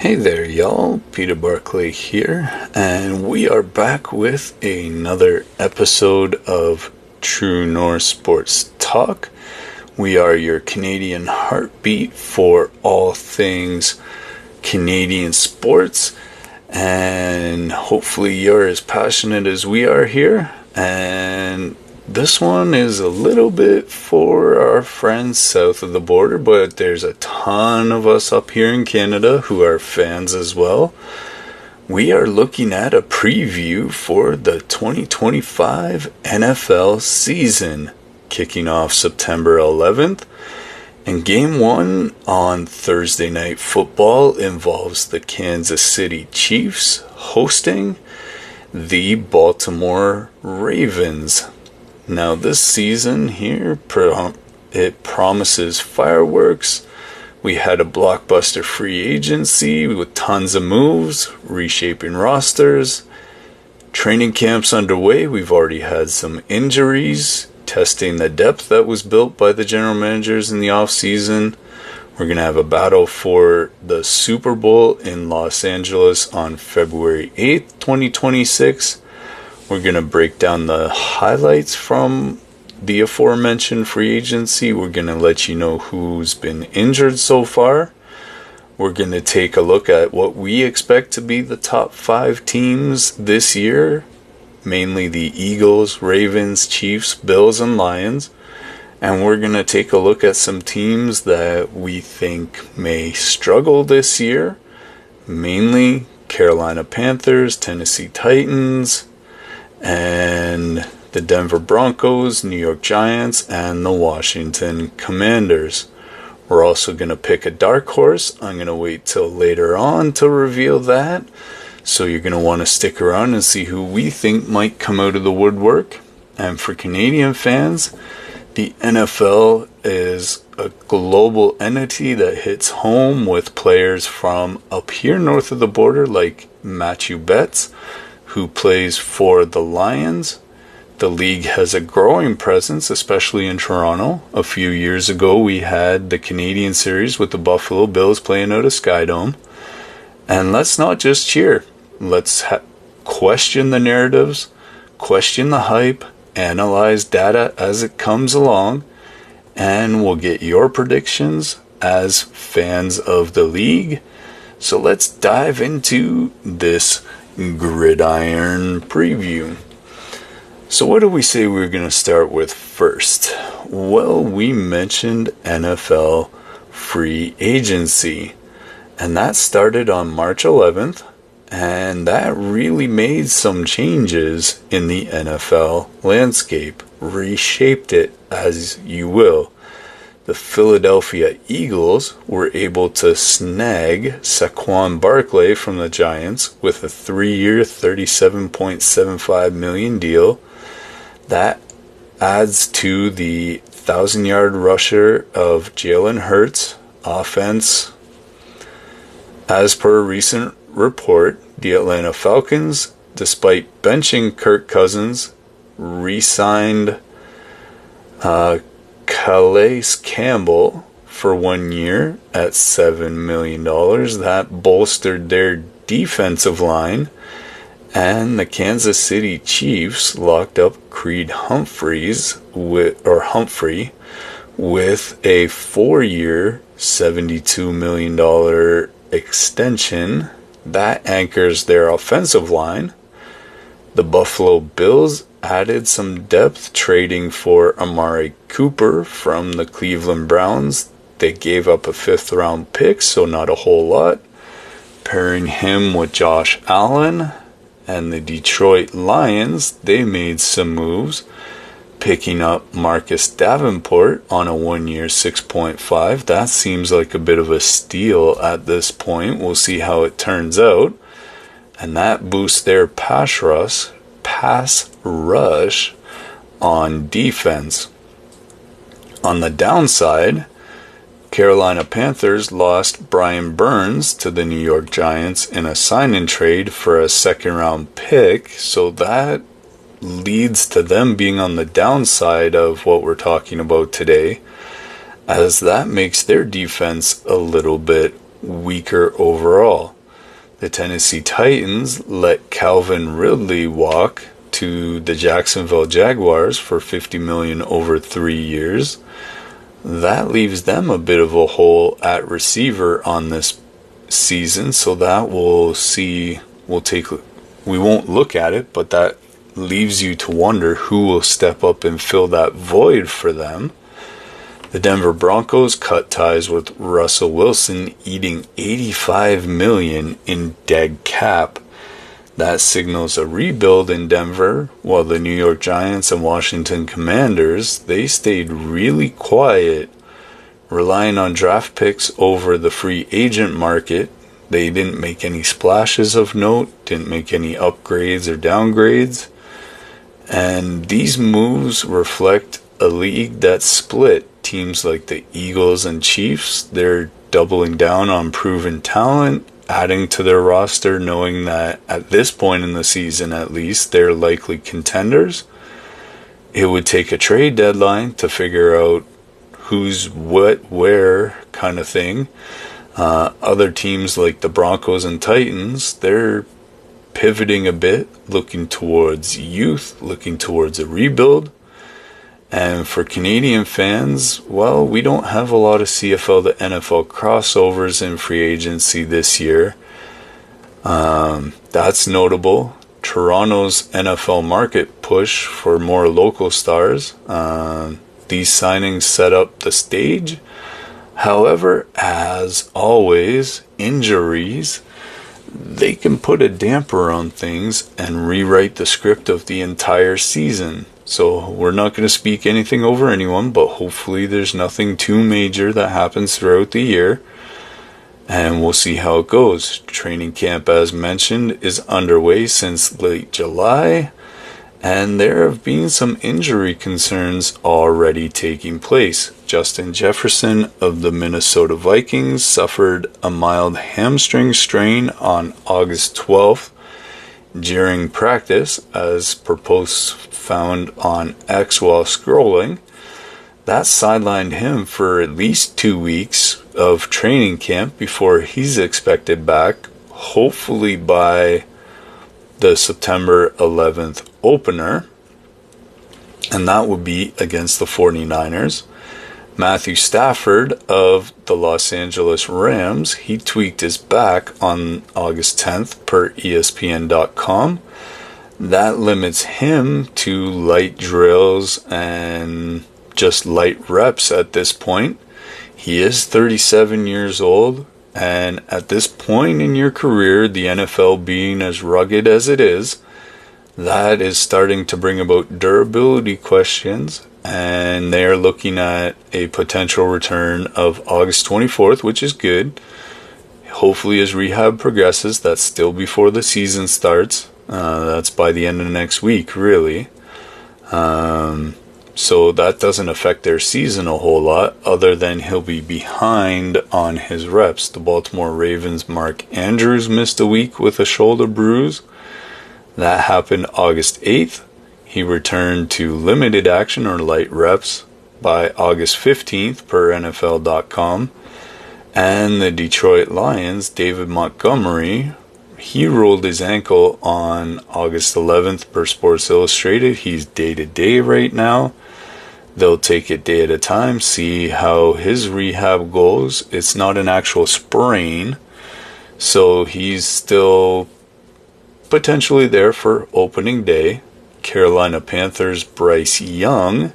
Hey there, y'all. Peter Barkley here, and we are back with another episode of True North Sports Talk. We are your Canadian heartbeat for all things Canadian sports, and hopefully you're as passionate as we are here. And this one is a little bit for our friends south of the border, but there's a ton of us up here in Canada who are fans as well. We are looking at a preview for the 2025 NFL season, kicking off September 11th. And Game 1 on Thursday Night Football involves the Kansas City Chiefs hosting the Baltimore Ravens. Now this season here, it promises fireworks. We had a blockbuster free agency with tons of moves, reshaping rosters. Training camps underway. We've already had some injuries, testing the depth that was built by the general managers in the offseason. We're going to have a battle for the Super Bowl in Los Angeles on February 8th, 2026. We're going to break down the highlights from the aforementioned free agency. We're going to let you know who's been injured so far. We're going to take a look at what we expect to be the top 5 teams this year, mainly the Eagles, Ravens, Chiefs, Bills, and Lions. And we're going to take a look at some teams that we think may struggle this year, mainly Carolina Panthers, Tennessee Titans, and the Denver Broncos, New York Giants, and the Washington Commanders. We're also going to pick a dark horse. I'm going to wait till later on to reveal that. So you're going to want to stick around and see who we think might come out of the woodwork. And for Canadian fans, the NFL is a global entity that hits home with players from up here north of the border, like Matthew Betts, who plays for the Lions. The league has a growing presence, especially in Toronto. A few years ago, we had the Canadian series with the Buffalo Bills playing out of Skydome. And let's not just cheer. Let's question the narratives, question the hype, analyze data as it comes along, and we'll get your predictions as fans of the league. So let's dive into this gridiron preview. So what do we say we're going to start with first? Well, we mentioned NFL free agency, and that started on March 11th, and that really made some changes in the NFL landscape, reshaped it as you will. The Philadelphia Eagles were able to snag Saquon Barkley from the Giants with a 3-year, $37.75 million deal. That adds to the 1,000-yard rusher of Jalen Hurts offense. As per a recent report, the Atlanta Falcons, despite benching Kirk Cousins, re-signed Calais Campbell for 1 year at $7 million. That bolstered their defensive line. And the Kansas City Chiefs locked up Creed Humphrey with a 4-year, $72 million extension. That anchors their offensive line. The Buffalo Bills added some depth, trading for Amari Cooper from the Cleveland Browns. They gave up a 5th-round pick, so not a whole lot, pairing him with Josh Allen. And the Detroit Lions, they made some moves, picking up Marcus Davenport on a 1-year, $6.5. That seems like a bit of a steal at this point. We'll see how it turns out. And that boosts their pass rush on defense. On the downside, Carolina Panthers lost Brian Burns to the New York Giants in a sign-and trade for a 2nd-round pick, so that leads to them being on the downside of what we're talking about today, as that makes their defense a little bit weaker overall. The Tennessee Titans let Calvin Ridley walk to the Jacksonville Jaguars for $50 million over 3 years. That leaves them a bit of a hole at receiver on this season, so that we won't look at it, but that leaves you to wonder who will step up and fill that void for them. The Denver Broncos cut ties with Russell Wilson, eating $85 million in dead cap. That signals a rebuild in Denver, while the New York Giants and Washington Commanders, they stayed really quiet, relying on draft picks over the free agent market. They didn't make any splashes of note, didn't make any upgrades or downgrades. And these moves reflect a league that's split. Teams like the Eagles and Chiefs, they're doubling down on proven talent, adding to their roster, knowing that at this point in the season at least, they're likely contenders. It would take a trade deadline to figure out who's what, where kind of thing. Other teams like the Broncos and Titans, they're pivoting a bit, looking towards youth, looking towards a rebuild. And for Canadian fans, well, we don't have a lot of CFL to NFL crossovers in free agency this year. That's notable. Toronto's NFL market push for more local stars. These signings set up the stage. However, as always, injuries, they can put a damper on things and rewrite the script of the entire season. So we're not going to speak anything over anyone, but hopefully there's nothing too major that happens throughout the year. And we'll see how it goes. Training camp, as mentioned, is underway since late July. And there have been some injury concerns already taking place. Justin Jefferson of the Minnesota Vikings suffered a mild hamstring strain on August 12th during practice, as per posts found on X while scrolling. That sidelined him for at least 2 weeks of training camp before he's expected back, hopefully by the September 11th opener, and that would be against the 49ers. Matthew Stafford of the Los Angeles Rams, he tweaked his back on August 10th per ESPN.com. That limits him to light drills and just light reps at this point. He is 37 years old, and at this point in your career, the NFL being as rugged as it is, that is starting to bring about durability questions, and they are looking at a potential return of August 24th, which is good. Hopefully as rehab progresses, that's still before the season starts. That's by the end of next week, really. So that doesn't affect their season a whole lot, other than he'll be behind on his reps. The Baltimore Ravens' Mark Andrews missed a week with a shoulder bruise. That happened August 8th. He returned to limited action or light reps by August 15th per NFL.com. And the Detroit Lions' David Montgomery, he rolled his ankle on August 11th per Sports Illustrated. He's day-to-day right now. They'll take it day at a time, see how his rehab goes. It's not an actual sprain, so he's still potentially there for opening day. Carolina Panthers' Bryce Young,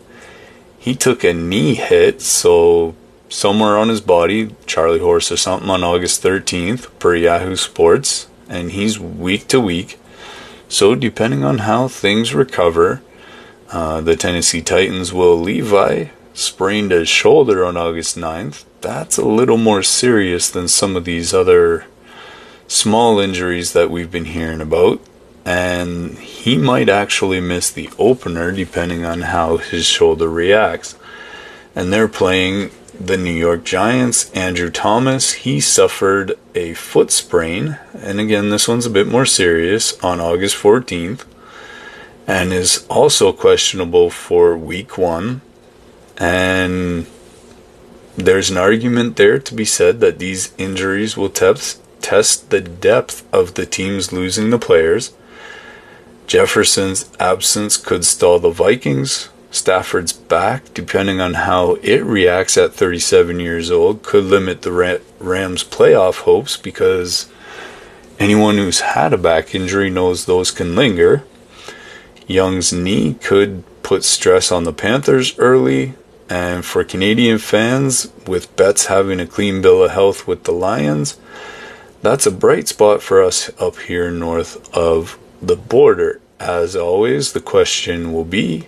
he took a knee hit, so somewhere on his body, Charlie horse or something, on August 13th per Yahoo Sports, and he's week to week. So depending on how things recover, the Tennessee Titans' Will Levi sprained his shoulder on August 9th. That's a little more serious than some of these other small injuries that we've been hearing about. And he might actually miss the opener depending on how his shoulder reacts. And they're playing the New York Giants. Andrew Thomas, he suffered a foot sprain. And again, this one's a bit more serious on August 14th. And is also questionable for week 1. And there's an argument there to be said that these injuries will test test the depth of the teams losing the players. Jefferson's absence could stall the Vikings. Stafford's back, depending on how it reacts at 37 years old, could limit the Rams' playoff hopes, because anyone who's had a back injury knows those can linger. Young's knee could put stress on the Panthers early. And for Canadian fans, with Betts having a clean bill of health with the Lions, that's a bright spot for us up here north of the border. As always, the question will be,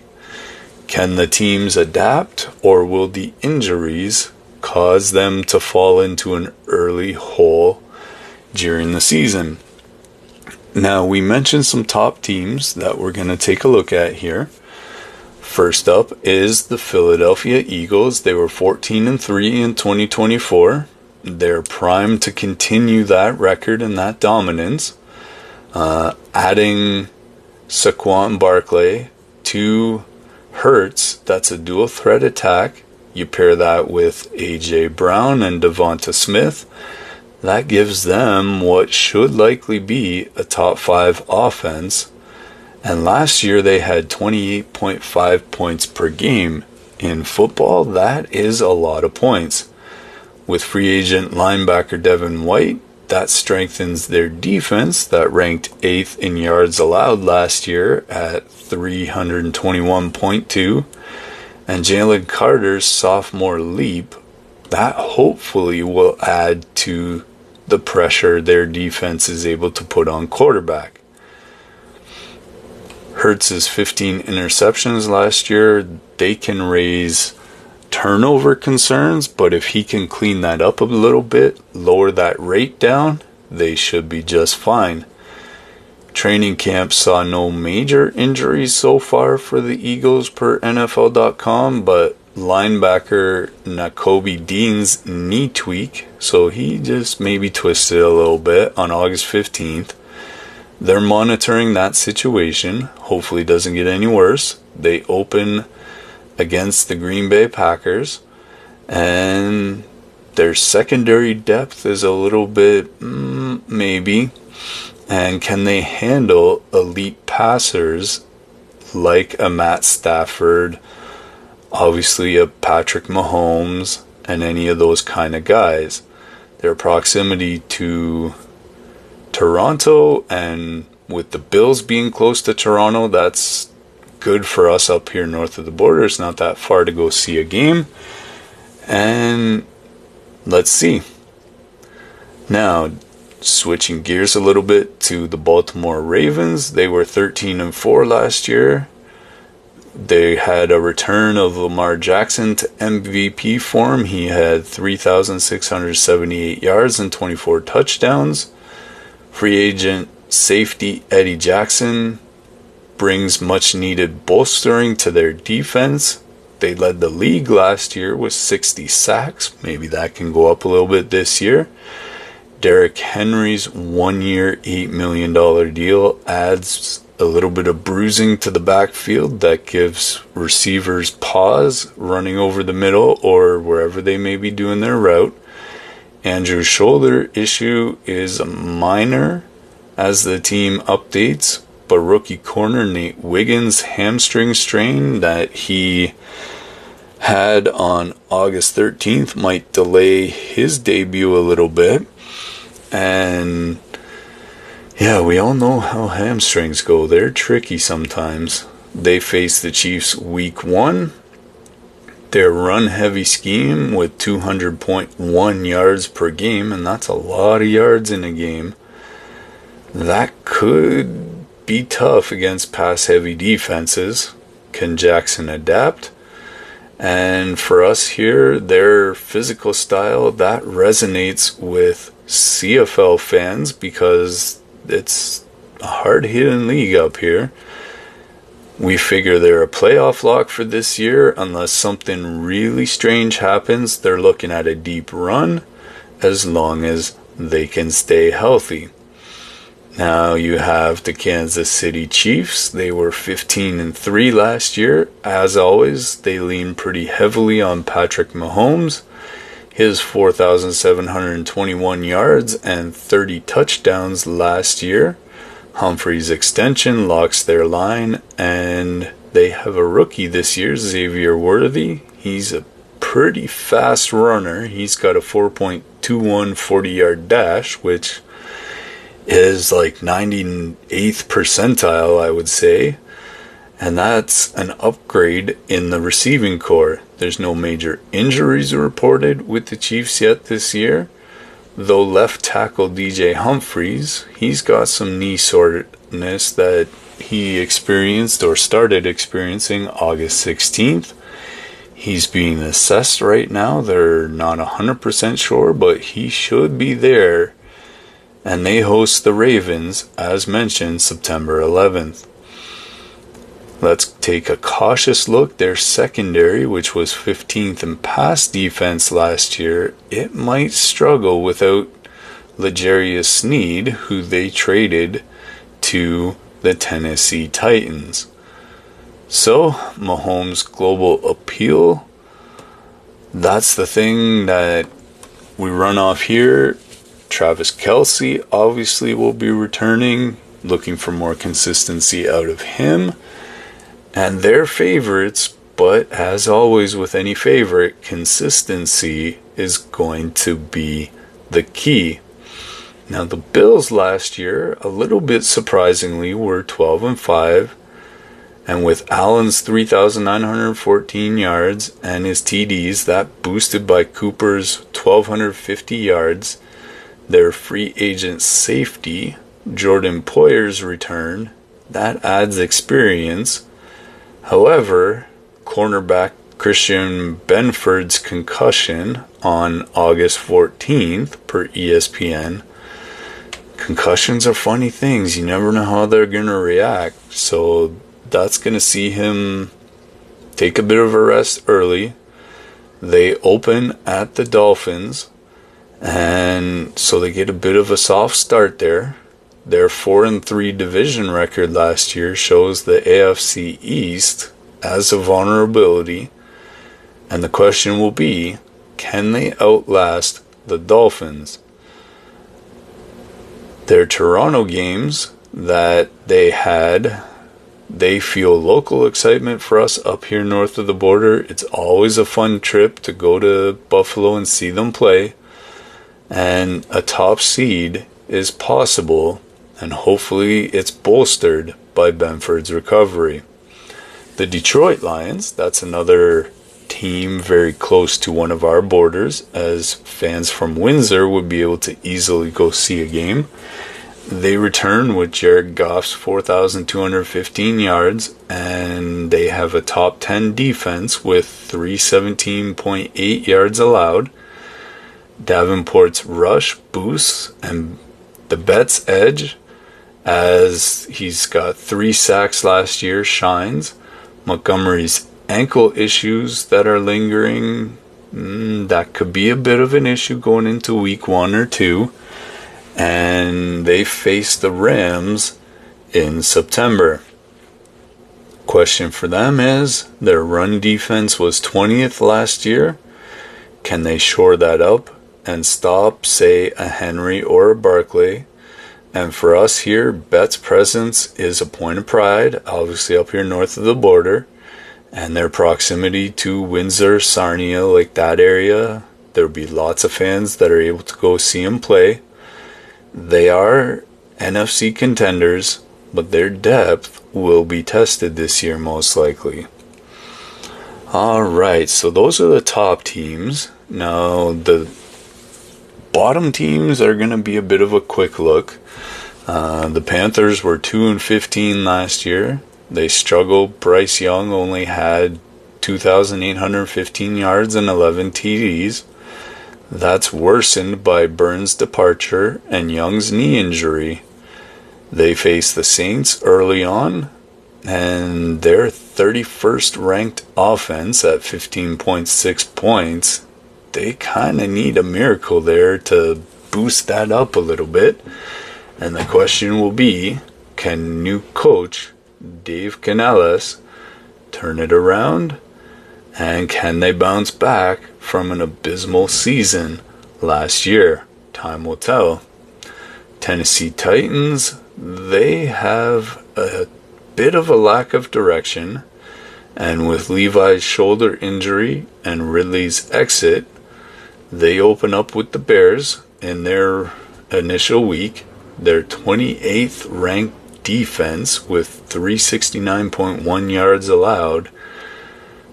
can the teams adapt, or will the injuries cause them to fall into an early hole during the season? Now, we mentioned some top teams that we're going to take a look at here. First up is the Philadelphia Eagles. They were 14-3 in 2024. They're primed to continue that record and that dominance. Adding Saquon Barkley to Hurts, that's a dual threat attack. You pair that with A.J. Brown and Devonta Smith. That gives them what should likely be a top 5 offense. And last year they had 28.5 points per game. In football, that is a lot of points. With free agent linebacker Devin White, that strengthens their defense that ranked 8th in yards allowed last year at 321.2. And Jalen Carter's sophomore leap, that hopefully will add to the pressure their defense is able to put on quarterback. Hurts' 15 interceptions last year, they can raise turnover concerns, but if he can clean that up a little bit, lower that rate down, they should be just fine. Training camp saw no major injuries so far for the Eagles per NFL.com, but linebacker Nakobe Dean's knee tweak, so he just maybe twisted a little bit on August 15th. They're monitoring that situation. Hopefully it doesn't get any worse. They open against the Green Bay Packers, and their secondary depth is a little bit maybe. And can they handle elite passers like a Matt Stafford, obviously a Patrick Mahomes, and any of those kind of guys? Their proximity to Toronto, and with the Bills being close to Toronto, that's good for us up here north of the border. It's not that far to go see a game. And let's see. Now, switching gears a little bit to the Baltimore Ravens. They were 13-4 last year. They had a return of Lamar Jackson to MVP form. He had 3,678 yards and 24 touchdowns. Free agent safety Eddie Jackson brings much needed bolstering to their defense. They led the league last year with 60 sacks. Maybe that can go up a little bit this year. Derrick Henry's 1-year, $8 million deal adds a little bit of bruising to the backfield that gives receivers pause running over the middle or wherever they may be doing their route. Andrew's shoulder issue is minor as the team updates, but rookie corner Nate Wiggins' hamstring strain that he had on August 13th might delay his debut a little bit. And yeah, we all know how hamstrings go. They're tricky sometimes. They face the Chiefs week 1. Their run-heavy scheme with 200.1 yards per game, and that's a lot of yards in a game. That could be tough against pass-heavy defenses. Can Jackson adapt? And for us here, their physical style, that resonates with CFL fans because it's a hard-hitting league up here. We figure they're a playoff lock for this year. Unless something really strange happens, they're looking at a deep run as long as they can stay healthy. Now you have the Kansas City Chiefs. They were 15-3 last year. As always, they lean pretty heavily on Patrick Mahomes. his 4,721 yards and 30 touchdowns last year. Humphrey's extension locks their line, and they have a rookie this year, Xavier Worthy. He's a pretty fast runner. He's got a 4.21 40-yard dash, which is like 98th percentile, I would say. And that's an upgrade in the receiving core. There's no major injuries reported with the Chiefs yet this year. Though left tackle DJ Humphries, he's got some knee soreness that he experienced or started experiencing August 16th. He's being assessed right now. They're not 100% sure, but he should be there. And they host the Ravens, as mentioned, September 11th. Let's take a cautious look. Their secondary, which was 15th in pass defense last year, it might struggle without L'Jarius Sneed, who they traded to the Tennessee Titans. So, Mahomes' global appeal, that's the thing that we run off here. Travis Kelce obviously will be returning, looking for more consistency out of him. And they're favorites, but as always with any favorite, consistency is going to be the key. Now the Bills last year, a little bit surprisingly, were 12-5, and with Allen's 3,914 yards and his TDs, that boosted by Cooper's 1,250 yards, their free agent safety, Jordan Poyer's return, that adds experience. However, cornerback Christian Benford's concussion on August 14th per ESPN. Concussions are funny things. You never know how they're going to react. So that's going to see him take a bit of a rest early. They open at the Dolphins, and so they get a bit of a soft start there. Their 4-3 division record last year shows the AFC East as a vulnerability. And the question will be, can they outlast the Dolphins? Their Toronto games that they had, they feel local excitement for us up here north of the border. It's always a fun trip to go to Buffalo and see them play. And a top seed is possible, and hopefully it's bolstered by Benford's recovery. The Detroit Lions, that's another team very close to one of our borders, as fans from Windsor would be able to easily go see a game. They return with Jared Goff's 4,215 yards, and they have a top 10 defense with 317.8 yards allowed. Davenport's rush boosts and the bet's edge, as he's got 3 sacks last year, shines. Montgomery's ankle issues that are lingering, that could be a bit of an issue going into week 1 or 2. And they face the Rams in September. Question for them is, their run defense was 20th last year. Can they shore that up and stop, say, a Henry or a Barkley? And for us here, Bet's presence is a point of pride, obviously up here north of the border. And their proximity to Windsor, Sarnia, like that area, there'll be lots of fans that are able to go see them play. They are NFC contenders, but their depth will be tested this year most likely. Alright, so those are the top teams. Now, the bottom teams are going to be a bit of a quick look. The Panthers were 2-15 last year. They struggled. Bryce Young only had 2,815 yards and 11 TDs. That's worsened by Burns' departure and Young's knee injury. They face the Saints early on, and their 31st ranked offense at 15.6 points, they kind of need a miracle there to boost that up a little bit. And the question will be, can new coach Dave Canales turn it around And can they bounce back from an abysmal season last year? Time will tell. Tennessee Titans, they have a bit of a lack of direction, and with Levi's shoulder injury and Ridley's exit, they open up with the Bears in their initial week. Their 28th ranked defense with 369.1 yards allowed.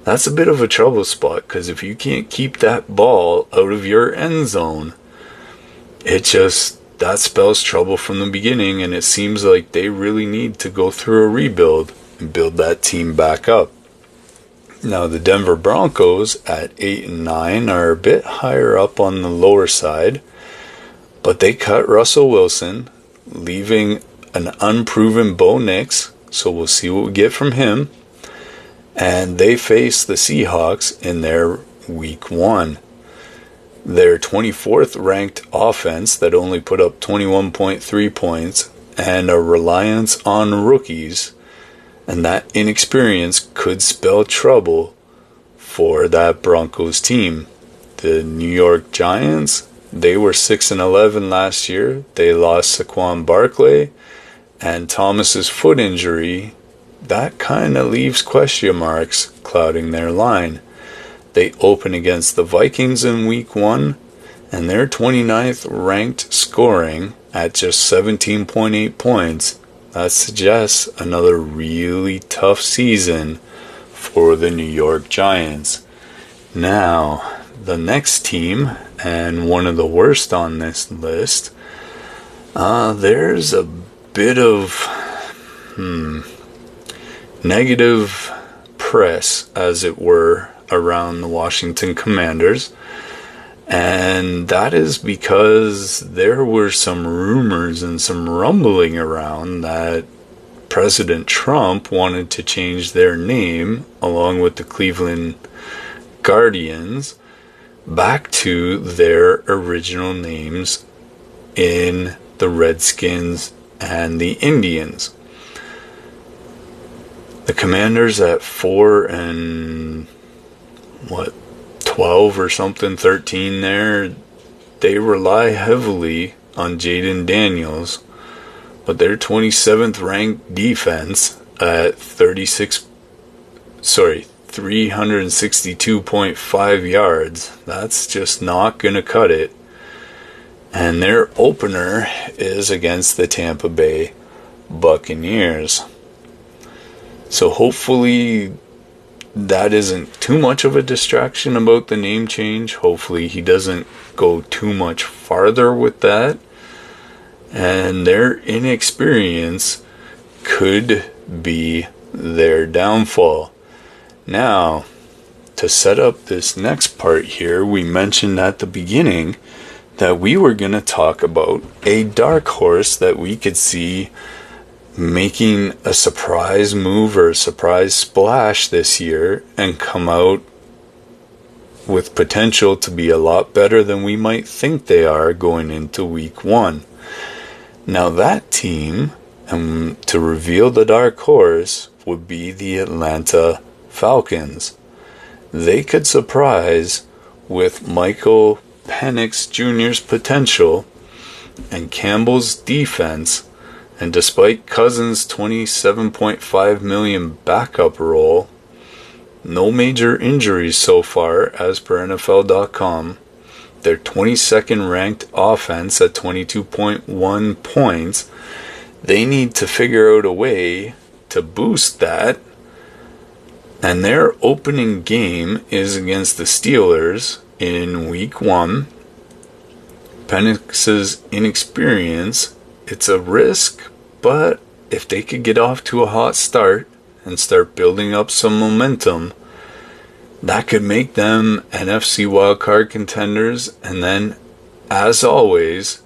That's a bit of a trouble spot, because if you can't keep that ball out of your end zone, that spells trouble from the beginning, and it seems like they really need to go through a rebuild and build that team back up. Now, the Denver Broncos at 8-9 are a bit higher up on the lower side, but they cut Russell Wilson, leaving an unproven Bo Nix, so we'll see what we get from him. And they face the Seahawks in their week 1. Their 24th ranked offense that only put up 21.3 points and a reliance on rookies, and that inexperience could spell trouble for that Broncos team. The New York Giants, they were 6-11 last year. They lost Saquon Barkley, and Thomas's foot injury, that kind of leaves question marks clouding their line. They open against the Vikings in week 1, and their 29th ranked scoring at just 17.8 points. That suggests another really tough season for the New York Giants. Now, the next team, and one of the worst on this list, there's a bit of negative press, as it were, around the Washington Commanders. And that is because there were some rumors and some rumbling around that President Trump wanted to change their name, along with the Cleveland Guardians, back to their original names in the Redskins and the Indians. The Commanders at 4-12 or something, 13 there, they rely heavily on Jaden Daniels, but their 27th ranked defense at 362.5 yards, that's just not going to cut it. And their opener is against the Tampa Bay Buccaneers. So hopefully that isn't too much of a distraction about the name change. Hopefully he doesn't go too much farther with that. And their inexperience could be their downfall. Now, to set up this next part here, we mentioned at the beginning that we were going to talk about a dark horse that we could see making a surprise move or a surprise splash this year and come out with potential to be a lot better than we might think they are going into week 1. Now that team, and to reveal the dark horse, would be the Atlanta Falcons. They could surprise with Michael Penix Jr.'s potential and Campbell's defense. And despite Cousins' $27.5 million backup role, no major injuries so far as per NFL.com, their 22nd ranked offense at 22.1 points, they need to figure out a way to boost that. And their opening game is against the Steelers in week 1. Penix's inexperience, it's a risk, but if they could get off to a hot start and start building up some momentum, that could make them NFC wildcard contenders. And then, as always,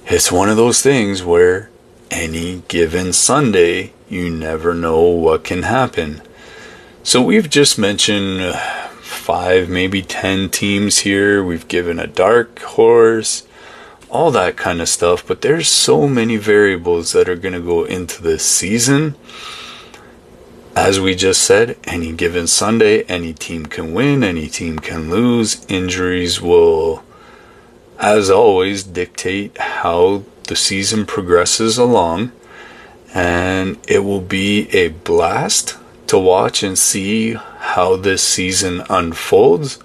it's one of those things where any given Sunday, you never know what can happen. So we've just mentioned 5, maybe 10 teams here. We've given a dark horse, all that kind of stuff, but there's so many variables that are going to go into this season. as we just said, any given Sunday, any team can win, any team can lose. Injuries will, as always, dictate how the season progresses along. And it will be a blast to watch and see how this season unfolds.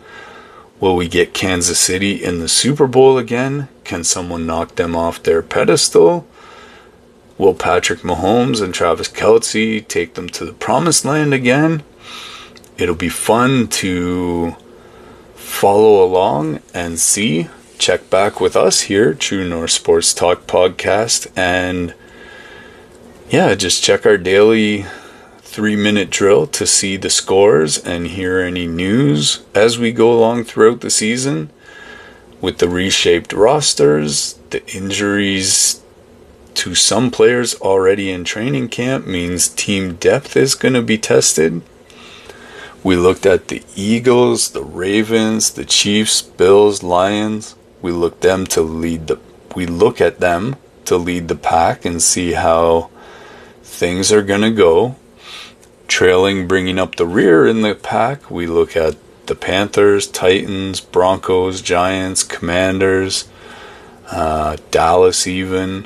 Will we get Kansas City in the Super Bowl again? Can someone knock them off their pedestal? Will Patrick Mahomes and Travis Kelce take them to the promised land again? It'll be fun to follow along and see. Check back with us here, True North Sports Talk Podcast, and just check our daily 3-minute drill to see the scores and hear any news as we go along throughout the season. With the reshaped rosters, the injuries to some players already in training camp means team depth is going to be tested. We looked at the Eagles, the Ravens, the Chiefs, Bills, Lions. We look at them to lead the pack and see how things are going to go. Trailing, bringing up the rear in the pack, we look at the Panthers, Titans, Broncos, Giants, Commanders, Dallas even.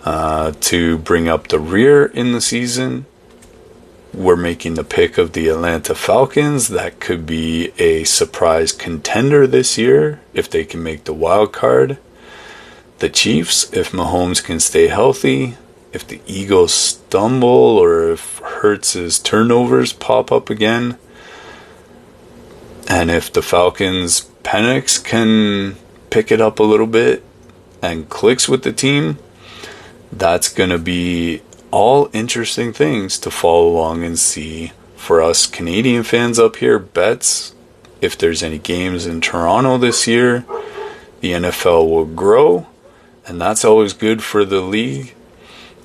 To bring up the rear in the season, we're making the pick of the Atlanta Falcons. That could be a surprise contender this year if they can make the wild card. The Chiefs, if Mahomes can stay healthy. If the Eagles stumble or if Hurts' turnovers pop up again. And if the Falcons' Penix can pick it up a little bit and clicks with the team, that's going to be all interesting things to follow along and see. For us Canadian fans up here, bets, if there's any games in Toronto this year, the NFL will grow, and that's always good for the league.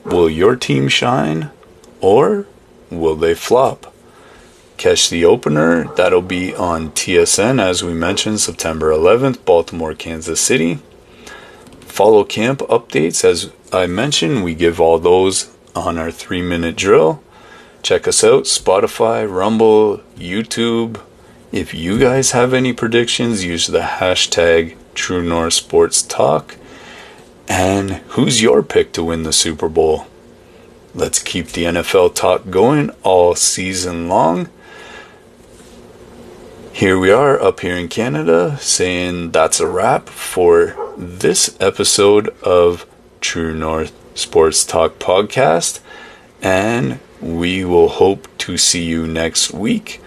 Will your team shine, or will they flop? Catch the opener, that'll be on TSN, as we mentioned, September 11th, Baltimore, Kansas City. Follow camp updates, as I mentioned, we give all those on our 3-minute drill. Check us out, Spotify, Rumble, YouTube. If you guys have any predictions, use the hashtag True North Sports Talk. And who's your pick to win the Super Bowl? Let's keep the NFL talk going all season long. Here we are up here in Canada saying that's a wrap for this episode of True North Sports Talk Podcast, and we will hope to see you next week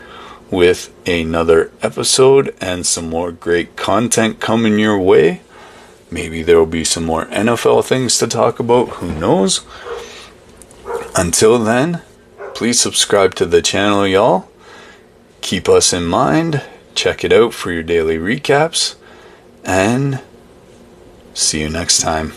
with another episode and some more great content coming your way. Maybe there will be some more NFL things to talk about, who knows. Until then, please subscribe to the channel, y'all. Keep us in mind, check it out for your daily recaps, and see you next time.